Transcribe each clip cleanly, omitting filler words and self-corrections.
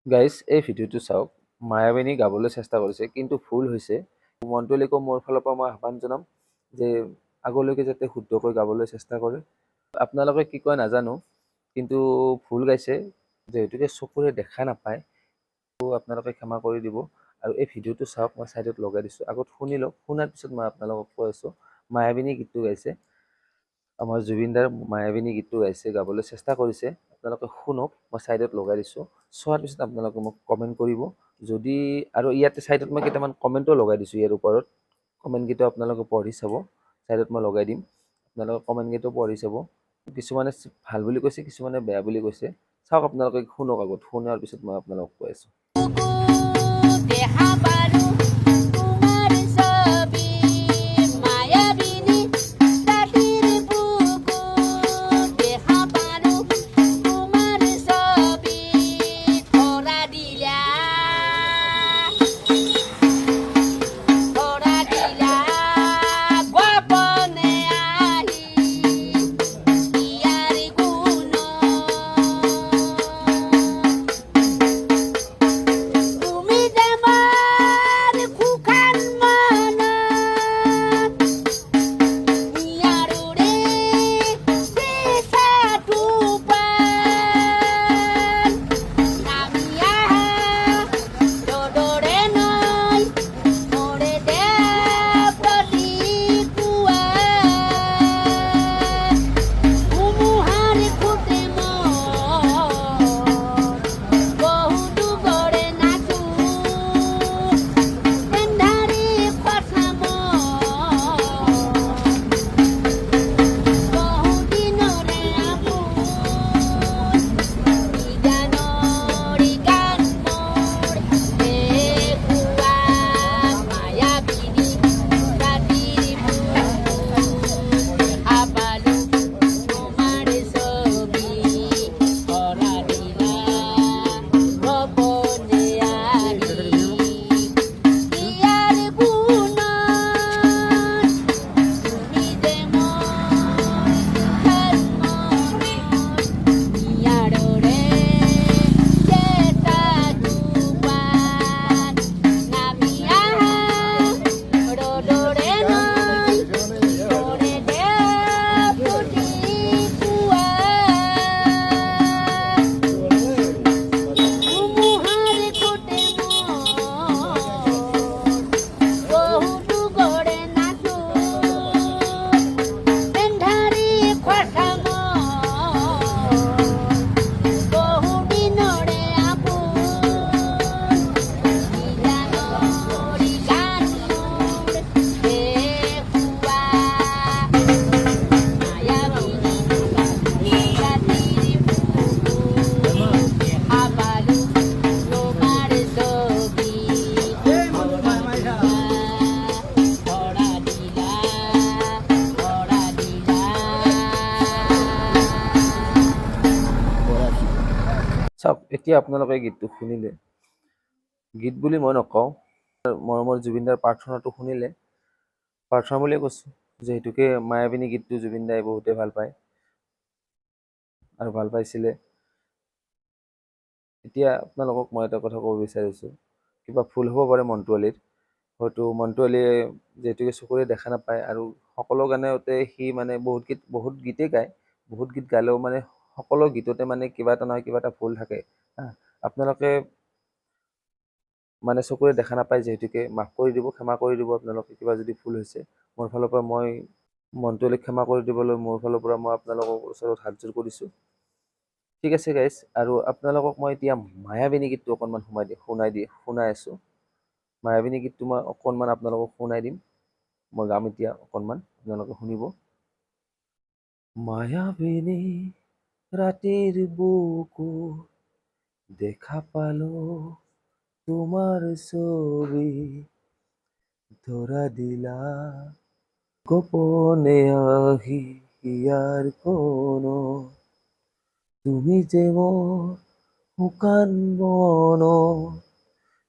Guys এই ভিডিঅ'টো চাওক। মায়াবিনী গাবলৈ চেষ্টা কৰিছে কিন্তু ভুল হৈছে। মণ্টুৱালীকো মোৰ ফালৰ পৰা মই আহ্বান জনাম যে আগলৈকে যাতে শুদ্ধকৈ গাবলৈ চেষ্টা কৰে। আপোনালোকে কি কয় নাজানো, কিন্তু ভুল গাইছে। যিহেতুকে চকুৰে দেখা নাপায়, আপোনালোকে ক্ষমা কৰি দিব। আৰু এই ভিডিঅ'টো চাওক, মই ছাইডত লগাই দিছোঁ, আগত শুনি লওক। শুনাৰ পিছত মই আপোনালোকক কৈ আছোঁ। মায়াবিনী গীতটো গাইছে, আমাৰ জুবিনদাৰ মায়াবিনী গীতটো গাইছে, গাবলৈ চেষ্টা কৰিছে। আপোনালোকে শুনক, মই ছাইডত লগাই দিছোঁ। চোৱাৰ পিছত আপোনালোকে মোক কমেণ্ট কৰিব। যদি আৰু ইয়াতে ছাইডত মই কেইটামান কমেণ্টো লগাই দিছোঁ। ইয়াৰ ওপৰত কমেণ্টকেইটা আপোনালোকে পঢ়ি চাব। ছাইডত মই লগাই দিম, আপোনালোকে কমেণ্টকেইটাও পঢ়ি চাব। কিছুমানে ভাল বুলি কৈছে, কিছুমানে বেয়া বুলি কৈছে। চাওক, আপোনালোকে শুনক। আগত শুনাৰ পিছত মই আপোনালোকক কৈ আছোঁ। চাওক, এতিয়া আপোনালোকে গীতটো শুনিলে। গীত বুলি মই নকওঁ, মৰমৰ জুবিনদাৰ প্ৰাৰ্থনাটো শুনিলে। প্ৰাৰ্থনা বুলিয়ে কৈছোঁ, যিহেতুকে মায়াবিনী গীতটো জুবিনদাই বহুতে ভাল পায় আৰু ভাল পাইছিলে। এতিয়া আপোনালোকক মই এটা কথা ক'ব বিচাৰিছোঁ, কিবা ভুল হ'ব পাৰে মণ্টুৱালীৰ। হয়তো মণ্টুৱালীয়ে যিহেতুকে চকুৰে দেখা নাপায়, আৰু সকলো গানতে সি মানে বহুত গীতেই গায়। বহুত গীত গালেও মানে সকলো গীততে মানে কিবা এটা নহয় কিবা এটা ভুল থাকে। আপোনালোকে মানে চকুৰে দেখা নাপায়, যিহেতুকে মাফ কৰি দিব, ক্ষমা কৰি দিব আপোনালোকে। কিবা যদি ভুল হৈছে মোৰ ফালৰ পৰা, মই মণ্টুৱালীক ক্ষমা কৰি দিবলৈ মোৰ ফালৰ পৰা মই আপোনালোকৰ ওচৰত হাতযোৰ কৰিছোঁ। ঠিক আছে গাইজ, আৰু আপোনালোকক মই এতিয়া মায়াবিনী গীতটো অকণমান শুনাই আছোঁ। মায়াবিনী গীতটো মই অকণমান আপোনালোকক শুনাই দিম। মই গাম এতিয়া অকণমান, আপোনালোকে শুনিব। মায়াবিনী ৰাতিৰ বুকু দেখা পালো তোমাৰ ছবি, ধৰা দিলা গোপনে আহি ইয়াৰ কোনো, তুমি যে মোৰ শুকান বন,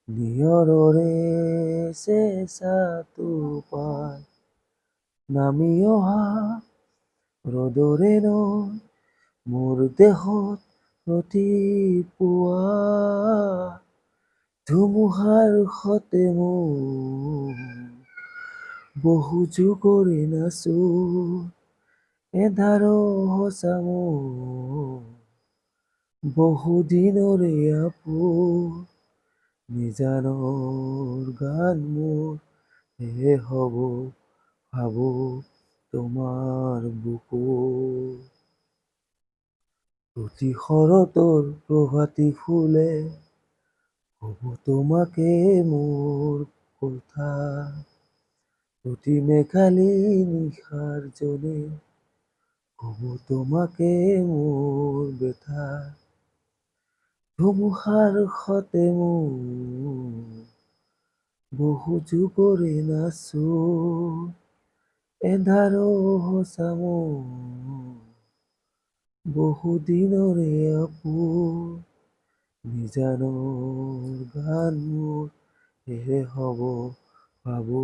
নিয়ৰৰে চেঁচা টোপাল, নামি অহা ৰ'দৰে নৈ মোৰ দেহত ৰাতিপুৱা, ধুমুহাৰ সতে মোৰ বহু যুগৰে নাচো, এধাৰো সঁচা মোৰ বহু দিনৰে আপোন, নিজানৰ গান মোৰ হে হব ভাবো তোমাৰ বুকুত। প্ৰতি শৰতৰ প্ৰভাতী ফুলে কব তোমাকে মোৰ কথা, প্ৰতি মেঘালী নিশাৰ জনে কব তোমাকে মোৰ ব্যথা। ধুমুহাৰ সতে মোৰ বহু যুগৰে নাচো, এধাৰো সঁচা মোৰ বহু দিনৰে আপোন, নিজানৰ গান মোৰ হে হব ভাবো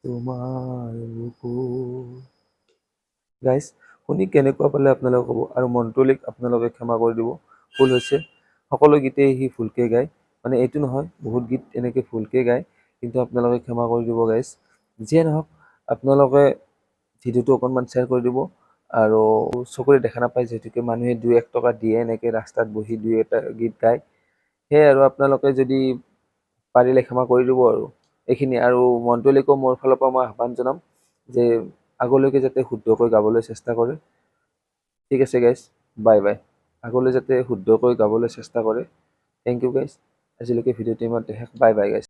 তোমাৰ বুকুত। গাইজ, শুনি কেনেকুৱা পালে আপোনালোকে ক'ব, আৰু মন্ত্ৰলিক আপোনালোকে ক্ষমা কৰি দিব, ভুল হৈছে। সকলো গীতেই সি ভুলকে গায়, মানে এইটো নহয়, বহুত গীত এনেকে ভুলকে গায়, কিন্তু আপোনালোকে ক্ষমা কৰি দিব গাইজ। যিয়ে নহওক, আপোনালোকে ভিডিঅ'টো অকণমান শ্বেয়াৰ কৰি দিব, আৰু চকুৰে দেখা নাপায় যিহেতুকে মানুহে 2-1 টকা দিয়ে এনেকে ৰাস্তাত বহি 2-এটা গীত গায়, সেয়াই আৰু আপোনালোকে যদি পাৰিলে ক্ষমা কৰি দিব আৰু এইখিনি। আৰু মন্ত্ৰলিকো মোৰ ফালৰ পৰা মই আহ্বান জনাম যে আগলৈকে যাতে শুদ্ধকৈ গাবলৈ চেষ্টা কৰে। ঠিক আছে গাইজ, বাই বাই। আগলৈ যাতে শুদ্ধকৈ গাবলৈ চেষ্টা কৰে। থেংক ইউ গাইজ, আজিলৈকে ভিডিঅ'টো ইমানতে শেষ। Bye bye guys.